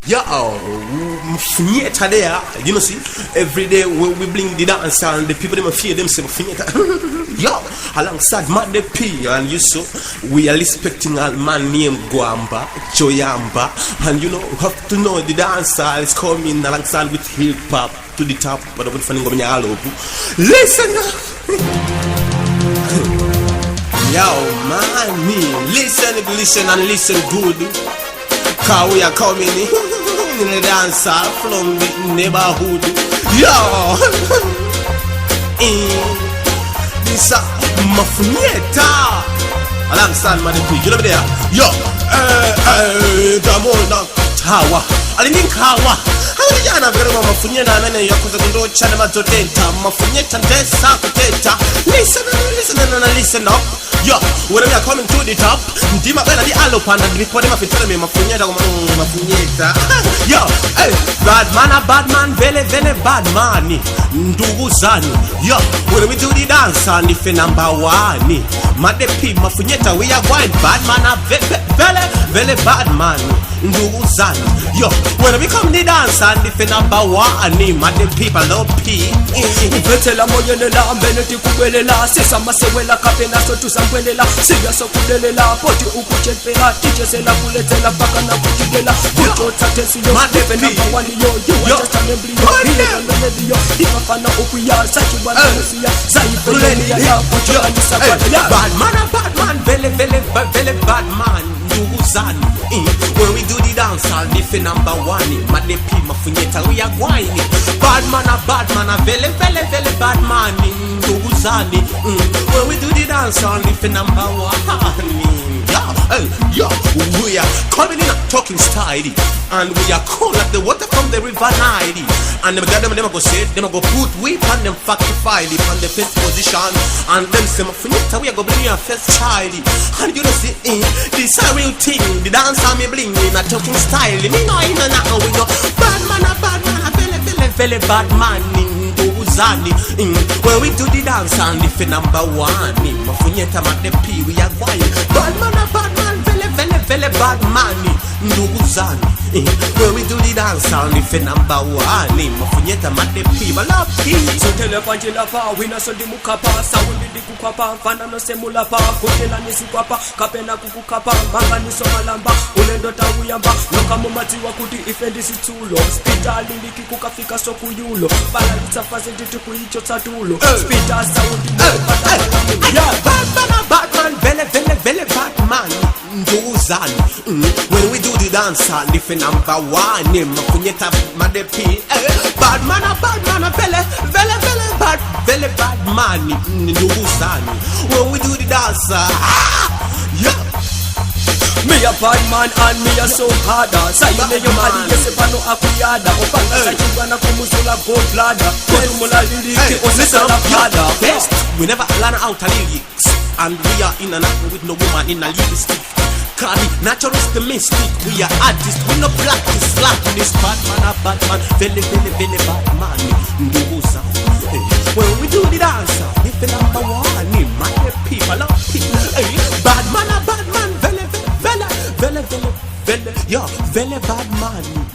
Yeah, Mafunyeta there, you know, see, every day we bring the dance and the people them fear them say Mafunyeta. Yo, alongside Mad P and you so we are respecting a man named Gwamba, Choyamba, and you know, have to know the dancer is coming alongside with hip hop to the top, but I'm finding listen. Yo, man, listen and listen good. Cause we are coming in the dancer from the neighborhood. Yo, this Mafunyeta alongside Mad P. You know me there? Yo, come on now, Tawa. I didn't Kawa. How do you know about Mafunyeta and then you're going to channel my data? Mafunyeta and Sakuteta. Listen up. Yo, when we are coming to the top, Dima Bella the Alopanda, before them have telling me Mafunyeta. Yo, hey, bad man, very bad man. Nduguzani. Yo, when we do the dance and if number one, Mad P, Mafunyeta, we are going bad man, very bad man. Nduguzani. Yo, when we come the dance and if number one, Mad people love P. Vetela moyenela ambeleti kubelela sesa masewela kapena so tusambelela siya so kudelela poti ukuchepela tichesela kuletela paka na kujigela kuto tatesi yo defenda bawani yo you just a member yo ifafana okuya sachi bwana siya saifuleni ya kucho anisa bad man very bad man Nduguzani. When we do the dance all if number one Mad P Mafunyeta we are going bad man a very bad man Nduguzani. When we do the dance all if number one yo, we are coming in a talking style and we are cool like the water from the river Nile. And them go say, them go put whip and them factify it on the first position. And them say, Mafunyeta, we are going to bring you a first child. And you know see, this a real thing. The dance on me bling in a talking style. Me know we go bad man, very bad man. When we do the dance and if number one Mafunyeta Mad P we are going bad man, very bad man Nduguzani. When we do the dance and if number one Mafunyeta Mad P we love P. So telepanjila pa wina so dimukapa sawundi dikukapa fana no semula pa kutela nisukapa kapena kukukapa manga ni somalamba ulendo tawuyamba noka mumati wakuti ifendi situlo hospital ndiki kukafika so kuyulo bala litsafaze ndithi kuyicho tsatulo hospital sawundi bad man very bad man Nduguzani. When we do the dance and if number one Mafunyeta Mad P bad man very bad man Nduguzani. When we do the dance yeah. Me a bad man and me a so harder. Sayine yo mali yese pano akuyada. Opanga sajibana kumuzula gold ladder. Kodumula liriki osisala pada. Best, we never learn out a lyrics. And we are in a night with no woman in a lipstick. Cause naturalist the mystic. We are artists, we no practice flat in this bad man, very bad man Nduguzani. When we do the dance, if the number one Mad P, I love people. Bad man, very yo, very bad man.